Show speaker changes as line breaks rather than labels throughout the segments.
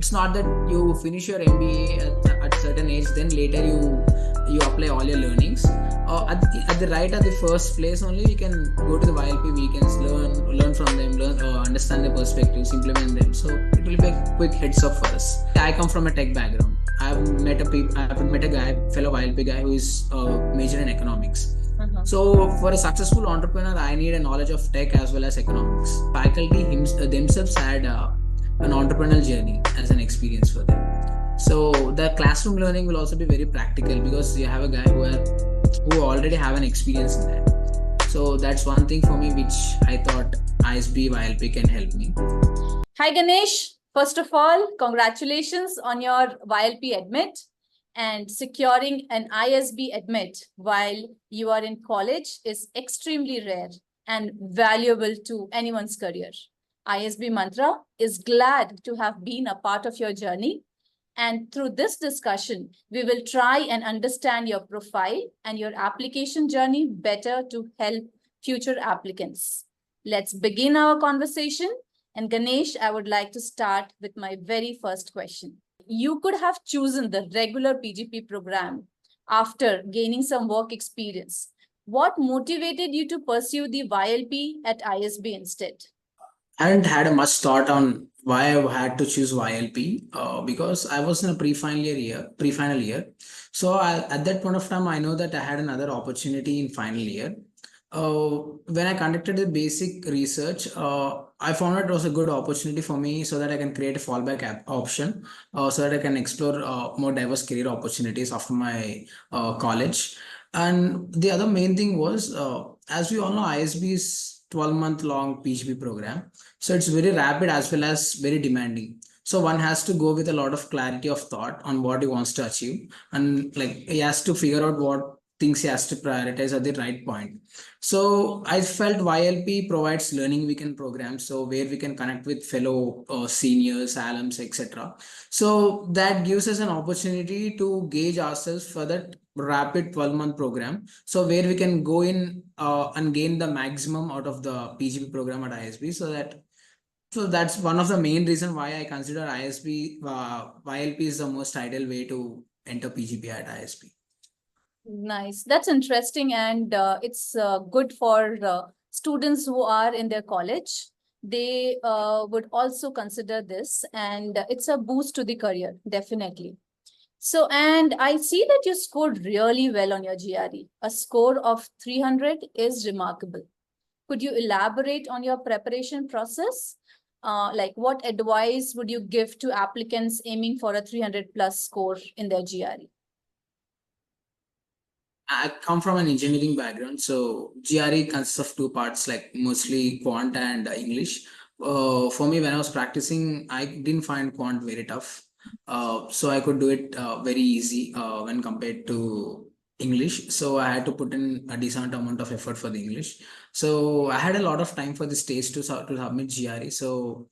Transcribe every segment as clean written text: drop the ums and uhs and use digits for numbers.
it's not that you finish your MBA at certain age, then later you apply all your learnings. At the first place only, you can go to the YLP weekends, learn from them, understand their perspectives, implement them. So it will be a quick heads up for us. I come from a tech background. I've met a guy, fellow YLP guy, who is major in economics. So for a successful entrepreneur, I need a knowledge of tech as well as economics. Faculty themselves had an entrepreneurial journey as an experience for them. So the classroom learning will also be very practical because you have a guy who already have an experience in that. So that's one thing for me which I thought ISB YLP can help me.
Hi Ganesh. First of all, congratulations on your YLP admit, and securing an ISB admit while you are in college is extremely rare and valuable to anyone's career. ISBmantra is glad to have been a part of your journey. And through this discussion, we will try and understand your profile and your application journey better to help future applicants. Let's begin our conversation. And Ganesh, I would like to start with my very first question. You could have chosen the regular PGP program after gaining some work experience. What motivated you to pursue the YLP at ISB instead?
I hadn't had a much thought on why I had to choose YLP because I was in a pre-final year. So at that point of time, I know that I had another opportunity in final year. When I conducted the basic research, I found it was a good opportunity for me so that I can create a fallback option, so that I can explore more diverse career opportunities after my college. And the other main thing was, as we all know, ISB is 12-month long PGP program. So it's very rapid as well as very demanding. So one has to go with a lot of clarity of thought on what he wants to achieve. And like he has to figure out what things he has to prioritize at the right point. So I felt YLP provides learning weekend programs, so where we can connect with fellow seniors, alums, etc. So that gives us an opportunity to gauge ourselves for that rapid 12-month program. So where we can go in and gain the maximum out of the PGP program at ISB. So that's one of the main reason why I consider ISB YLP is the most ideal way to enter PGP at ISB.
Nice. That's interesting. And it's good for students who are in their college. They would also consider this, and it's a boost to the career, definitely. So, and I see that you scored really well on your GRE. A score of 300 is remarkable. Could you elaborate on your preparation process? Like what advice would you give to applicants aiming for a 300 plus score in their GRE?
I come from an engineering background, so GRE consists of two parts, like mostly quant and English. For me, when I was practicing, I didn't find quant very tough. So I could do it very easy when compared to English. So I had to put in a decent amount of effort for the English. So I had a lot of time for the stage to submit GRE. So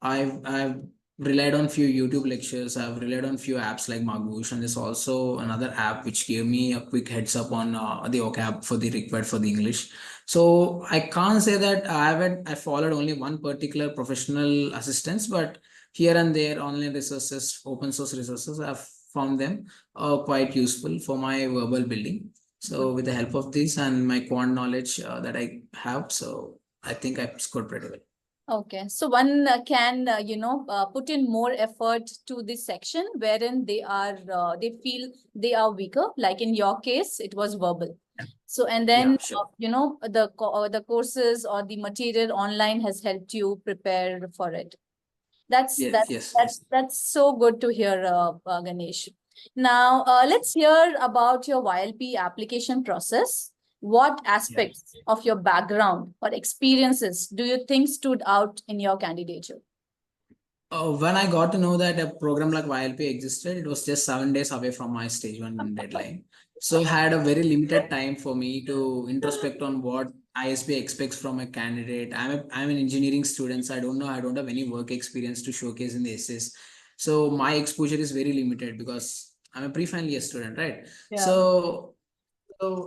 I've relied on few YouTube lectures. I've relied on few apps like Magoosh, and there's also another app which gave me a quick heads up on the vocab for the required for the English. So I can't say that I followed only one particular professional assistance, but here and there online resources, open source resources, I've found them quite useful for my verbal building. So with the help of this and my quant knowledge that I have, so I think I scored pretty well.
Okay, so one can, put in more effort to this section wherein they feel they are weaker. Like in your case, it was verbal. So, and then,
Yeah, sure.
the courses or the material online has helped you prepare for it. That's so good to hear, Ganesh. Now, let's hear about your YLP application process. What aspects of your background or experiences do you think stood out in your candidature?
When I got to know that a program like YLP existed, it was just 7 days away from my stage one deadline. So I had a very limited time for me to introspect on what ISB expects from a candidate. I'm an engineering student, so I don't have any work experience to showcase in the essays. So my exposure is very limited because I'm a pre-final year student, right?
Yeah.
So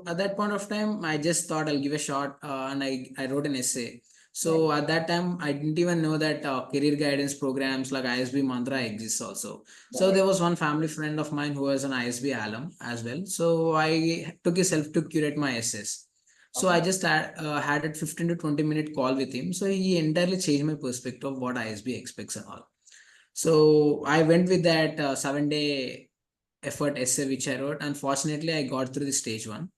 at that point of time, I just thought I'll give a shot and I wrote an essay. So at that time, I didn't even know that career guidance programs like ISBmantra exists also. So there was one family friend of mine who was an ISB alum as well. So I took a self to curate my essays. So I just had a 15 to 20 minute call with him. So he entirely changed my perspective of what ISB expects and all. So I went with that 7 day effort essay which I wrote. Unfortunately, I got through the stage one.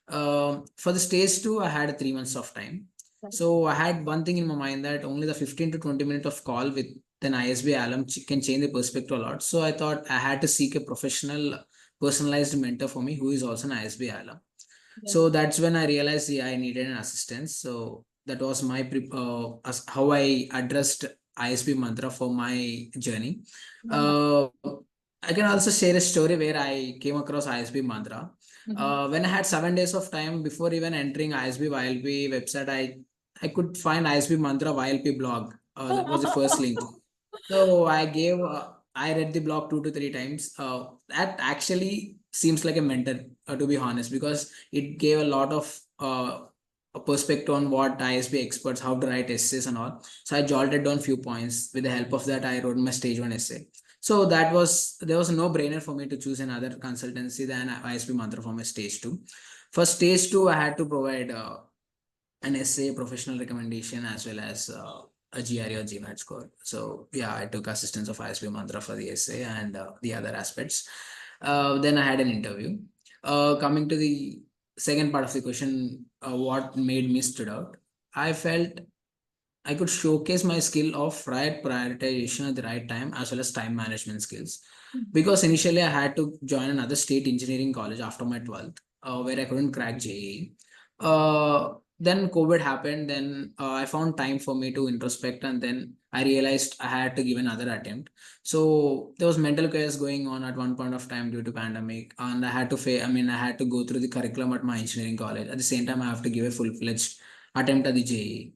For the stage two, I had 3 months of time. So I had one thing in my mind that only the 15 to 20 minutes of call with an ISB alum can change the perspective a lot. So I thought I had to seek a professional, personalized mentor for me who is also an ISB alum. So that's when I realized, yeah, I needed an assistance. So that was my how I addressed ISBmantra for my journey. Uh, I can also share a story where I came across ISBmantra. When I had 7 days of time before even entering ISB YLP website, I could find ISBmantra YLP blog. That was the first link. So I read the blog 2 to 3 times. That actually seems like a mentor, to be honest, because it gave a lot of a perspective on what ISB experts, how to write essays and all. So I jotted down few points. With the help of that, I wrote my stage one essay. So there was a no-brainer for me to choose another consultancy than ISBmantra for my stage two. For stage two, I had to provide an essay, professional recommendation, as well as a GRE or GMAT score. So yeah, I took assistance of ISBmantra for the essay and the other aspects. Then I had an interview. Coming to the second part of the question, what made me stood out? I felt I could showcase my skill of right prioritization at the right time as well as time management skills. Because initially I had to join another state engineering college after my 12th, where I couldn't crack JEE. Then COVID happened. Then I found time for me to introspect, and then I realized I had to give another attempt. So there was mental chaos going on at one point of time due to pandemic, and I had to I had to go through the curriculum at my engineering college. At the same time, I have to give a full-fledged attempt at the JEE.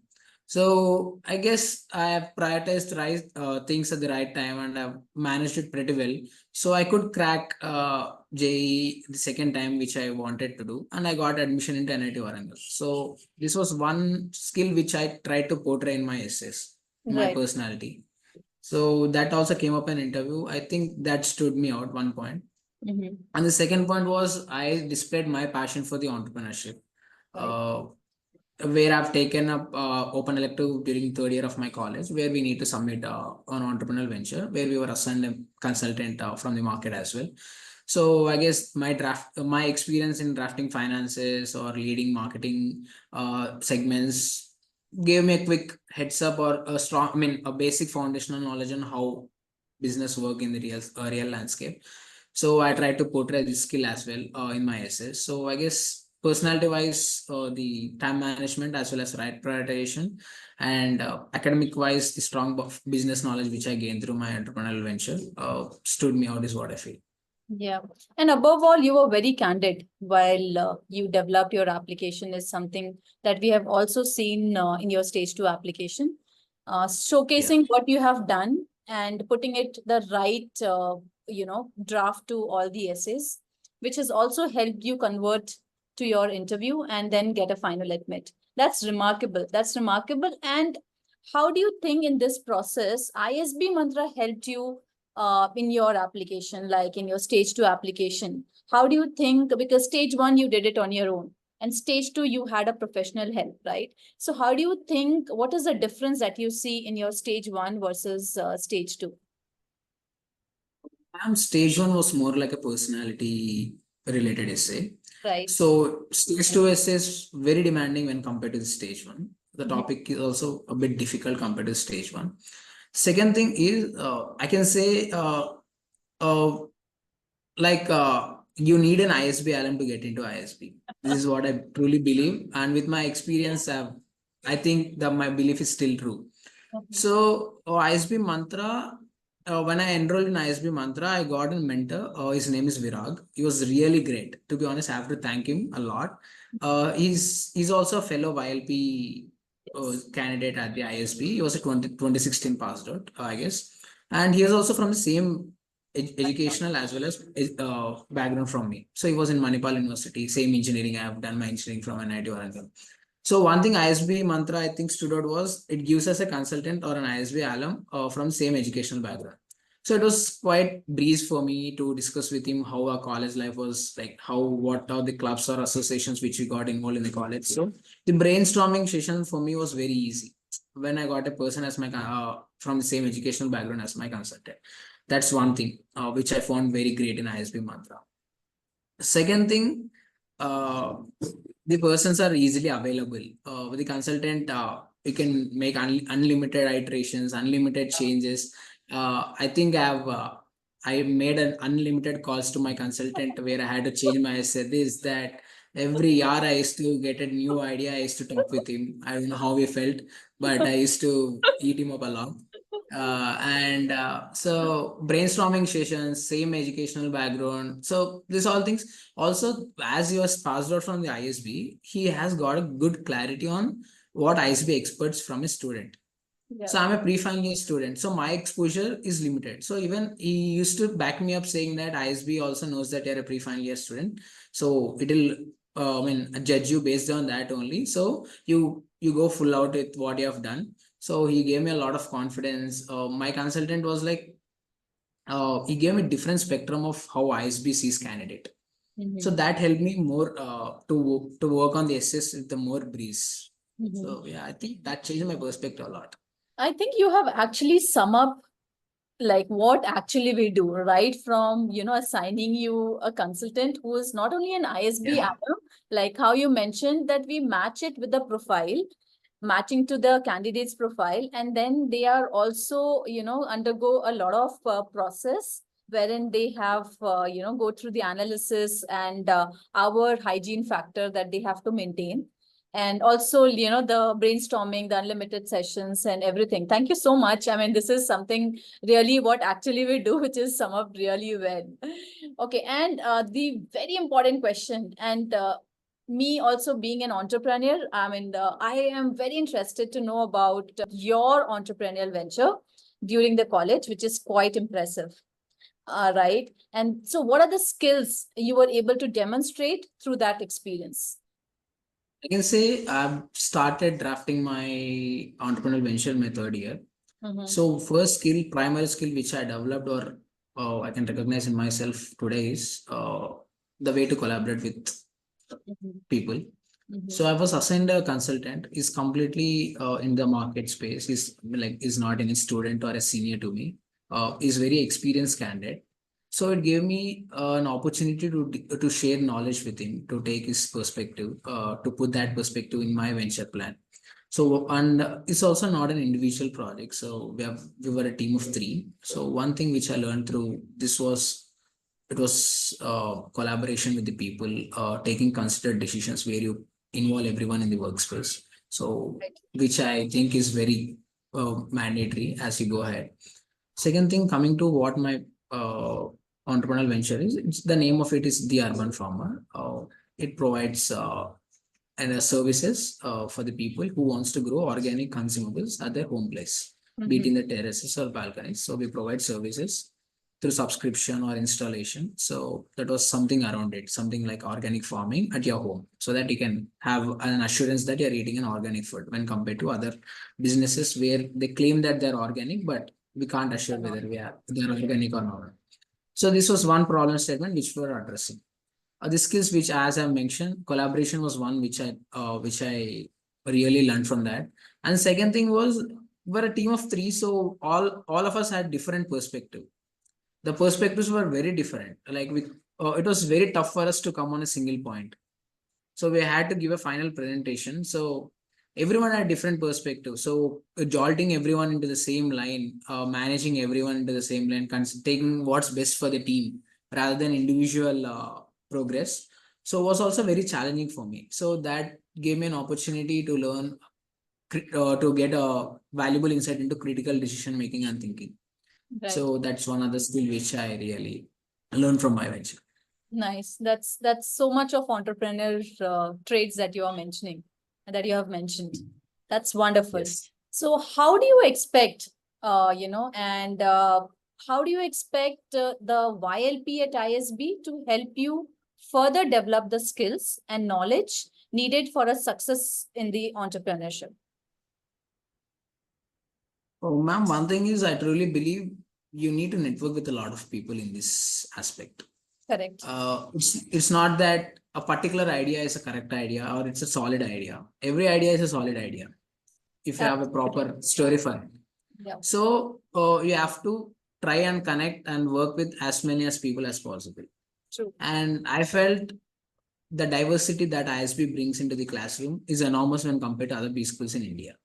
So I guess I have prioritized right things at the right time, and I've managed it pretty well. So I could crack JEE the second time, which I wanted to do, and I got admission into NIT Warangal. So this was one skill which I tried to portray in my essays, my personality. So that also came up in interview. I think that stood me out one point. And the second point was I displayed my passion for the entrepreneurship. Where I've taken up open elective during third year of my college, where we need to submit an entrepreneurial venture, where we were assigned a consultant from the market as well. So I guess my experience in drafting finances or leading marketing segments gave me a quick heads up or a basic foundational knowledge on how business work in the real landscape. So I tried to portray this skill as well in my essays. So I guess personality wise, the time management as well as right prioritization, and academic wise, the strong business knowledge which I gained through my entrepreneurial venture stood me out is what I feel.
Yeah. And above all, you were very candid while you developed your application is something that we have also seen in your stage two application, showcasing what you have done and putting it the right, draft to all the essays, which has also helped you convert to your interview and then get a final admit. That's remarkable. That's remarkable. And how do you think in this process, ISBmantra helped you in your application, like in your stage two application? How do you think, because stage one, you did it on your own, and stage two, you had a professional help, right? So how do you think, what is the difference that you see in your stage one versus stage two?
Stage one was more like a personality related essay.
Right.
So stage two essay is very demanding when compared to the stage one. The topic is also a bit difficult compared to stage one. Second thing is, I can say, you need an ISB alum to get into ISB. This is what I truly believe, and with my experience, I think that my belief is still true. So ISBmantra, when I enrolled in ISBmantra, I got a mentor. His name is Virag. He was really great. To be honest, I have to thank him a lot. He's also a fellow YLP candidate at the ISB. He was a 2016 passed out, I guess. And he is also from the same educational as well as background from me. So he was in Manipal University, same engineering. I have done my engineering from NIT Warangal. So one thing ISBmantra I think stood out was it gives us a consultant or an ISB alum from same educational background. So it was quite breeze for me to discuss with him how our college life was like, what are the clubs or associations which we got involved in the college. So the brainstorming session for me was very easy when I got a person as my from the same educational background as my consultant. That's one thing which I found very great in ISBmantra. Second thing, the persons are easily available. With the consultant, you can make unlimited iterations, unlimited changes. I think I made an unlimited calls to my consultant where I had to change my essay. This that every year I used to get a new idea. I used to talk with him. I don't know how he felt, but I used to eat him up a lot. And so brainstorming sessions, same educational background. So these all things. Also, as he was passed out from the ISB, he has got a good clarity on what ISB experts from a student.
Yeah.
So I'm a pre-final year student, so my exposure is limited. So even he used to back me up saying that ISB also knows that you're a pre-final year student, so it'll judge you based on that only. So you go full out with what you have done. So he gave me a lot of confidence. My consultant was like, he gave me different spectrum of how ISB sees candidate. So that helped me more to work on the essays with the more breeze. So yeah, I think that changed my perspective a lot.
I think you have actually sum up like what actually we do, right? From, assigning you a consultant who is not only an ISB
Yeah.
alum, like how you mentioned that we match it with the profile, matching to the candidate's profile, and then they are also, undergo a lot of process wherein they have, go through the analysis and our hygiene factor that they have to maintain. And also, the brainstorming, the unlimited sessions and everything. Thank you so much. I mean, this is something really what actually we do, which is sum up really well. Okay, and the very important question, and me also being an entrepreneur, I mean, I am very interested to know about your entrepreneurial venture during the college, which is quite impressive. Right. And so what are the skills you were able to demonstrate through that experience?
I can say I've started drafting my entrepreneurial venture in my third year. So first skill, primary skill which I developed or I can recognize in myself today is the way to collaborate with people. So I was assigned a consultant. Is completely in the market space. Is not any student or a senior to me. Is very experienced candidate. So it gave me an opportunity to share knowledge with him, to take his perspective, to put that perspective in my venture plan. So and it's also not an individual project. So we were a team of three. So one thing which I learned through this was it was collaboration with the people, taking considered decisions where you involve everyone in the workspace. So which I think is very mandatory as you go ahead. Second thing, coming to what my entrepreneurial venture is, the name of it is the Urban Farmer. It provides services for the people who wants to grow organic consumables at their home place, be it in the terraces or balconies. So we provide services through subscription or installation. So that was something around it, something like organic farming at your home, so that you can have an assurance that you're eating an organic food when compared to other businesses where they claim that they're organic, but we can't assure whether they're organic or not. So this was one problem statement which we were addressing. The skills which, as I mentioned, collaboration was one which I really learned from that. And second thing was we're a team of three, so all of us had different perspective. The perspectives were very different. It was very tough for us to come on a single point. So we had to give a final presentation. So everyone had different perspective. So jolting everyone into the same line, managing everyone into the same line, taking what's best for the team rather than individual progress. So it was also very challenging for me. So that gave me an opportunity to learn, to get a valuable insight into critical decision making and thinking.
Right.
So that's one other skill which I really learned from my venture.
Nice. That's so much of entrepreneur traits that you are mentioning, that you have mentioned. That's wonderful.
Yes.
So how do you expect, and how do you expect the YLP at ISB to help you further develop the skills and knowledge needed for a success in the entrepreneurship?
Oh, ma'am, one thing is I truly believe you need to network with a lot of people in this aspect.
Correct.
It's not that a particular idea is a correct idea or it's a solid idea. Every idea is a solid idea if you have a proper story for it.
Yeah.
So you have to try and connect and work with as many as people as possible.
True.
And I felt the diversity that ISB brings into the classroom is enormous when compared to other B schools in India.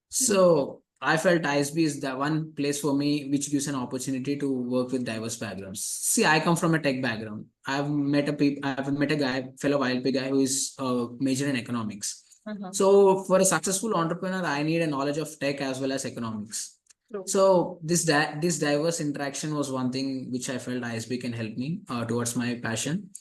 So I felt ISB is the one place for me which gives an opportunity to work with diverse backgrounds. See, I come from a tech background. I've met a guy, fellow YLP guy who is major in economics. So for a successful entrepreneur, I need a knowledge of tech as well as economics.
True.
So this diverse interaction was one thing which I felt ISB can help me towards my passion.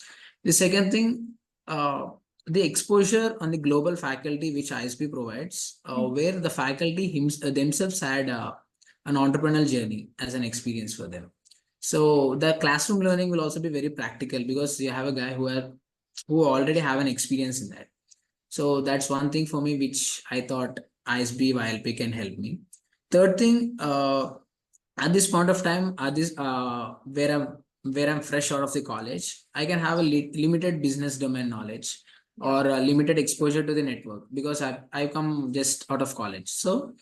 The second thing, the exposure on the global faculty which ISB provides, where the faculty themselves had an entrepreneurial journey as an experience for them. So the classroom learning will also be very practical because you have a guy who already have an experience in that. So that's one thing for me which I thought ISB YLP can help me. Third thing, at this point of time, where I'm fresh out of the college, I can have a limited business domain knowledge or a limited exposure to the network because I come just out of college. So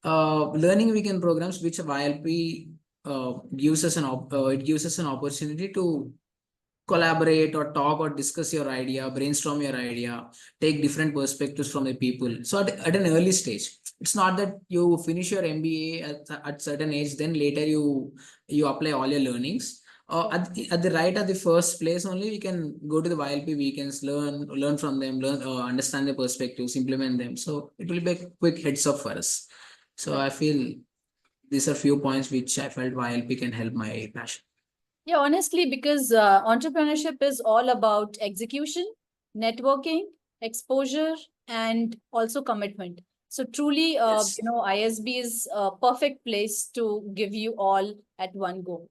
learning weekend programs which YLP gives us it gives us an opportunity to collaborate or talk or discuss your idea, brainstorm your idea, take different perspectives from the people. So at an early stage, it's not that you finish your MBA at certain age, then later you apply all your learnings. At the first place only, we can go to the YLP weekends, learn from them, understand their perspectives, implement them. So it will be a quick heads up for us. So I feel these are few points which I felt YLP can help my passion.
Yeah, honestly, because entrepreneurship is all about execution, networking, exposure, and also commitment. So truly,
Yes.
ISB is a perfect place to give you all at one go.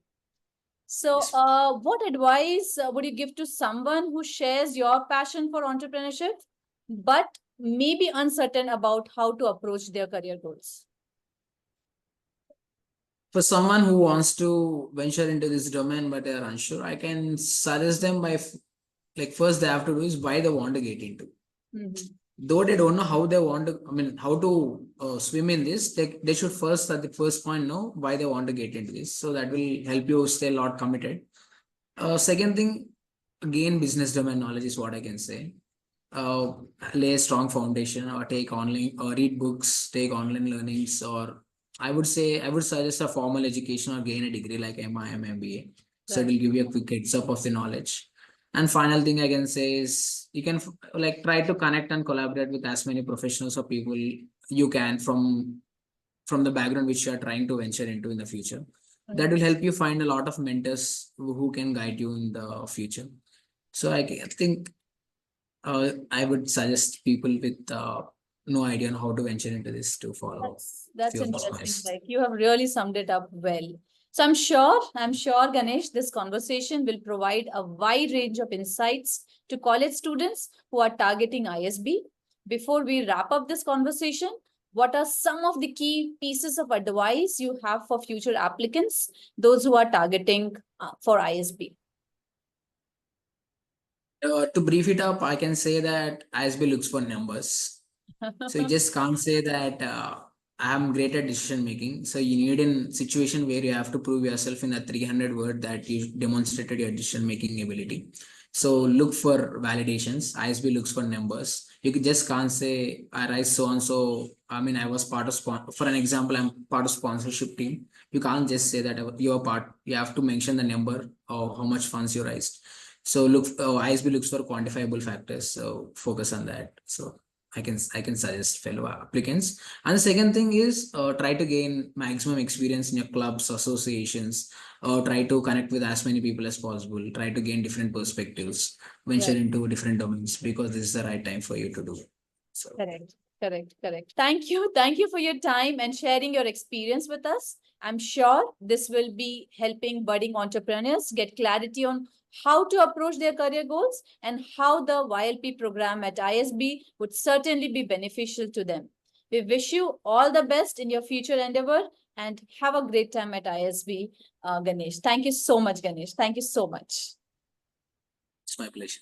So,
Yes.
what advice would you give to someone who shares your passion for entrepreneurship, but may be uncertain about how to approach their career goals?
For someone who wants to venture into this domain but they are unsure, I can suggest them by first they have to do is why they want to get into. Though they don't know how they want to, how to swim in this, they should first at the first point know why they want to get into this. So that will help you stay a lot committed. Second thing, gain business domain knowledge is what I can say. Lay a strong foundation or take online or read books, take online learnings, or I would suggest a formal education or gain a degree like MIM, MBA. So it will give you a quick heads up of the knowledge. And final thing I can say is you can try to connect and collaborate with as many professionals or people you can from the background which you are trying to venture into in the future. That will help you find a lot of mentors who can guide you in the future. So I think I would suggest people with no idea on how to venture into this to follow.
That's interesting. Like you have really summed it up well. So I'm sure, Ganesh, this conversation will provide a wide range of insights to college students who are targeting ISB. Before we wrap up this conversation, what are some of the key pieces of advice you have for future applicants, those who are targeting for ISB?
To brief it up, I can say that ISB looks for numbers. So you just can't say that I'm great at decision making. So you need a situation where you have to prove yourself in a 300 word that you demonstrated your decision making ability. So look for validations. ISB looks for numbers. You just can't say I rise so and so. I was part of for an example, I'm part of sponsorship team. You can't just say that you're part. You have to mention the number of how much funds you raised. So ISB looks for quantifiable factors. So focus on that. So I can suggest fellow applicants. And the second thing is try to gain maximum experience in your clubs, associations, try to connect with as many people as possible, try to gain different perspectives, venture into different domains because this is the right time for you to do it. So
Correct. Thank you for your time and sharing your experience with us. I'm sure this will be helping budding entrepreneurs get clarity on how to approach their career goals and how the YLP program at ISB would certainly be beneficial to them. We wish you all the best in your future endeavor and have a great time at ISB, Ganesh. Thank you so much, Ganesh. Thank you so much.
It's my pleasure.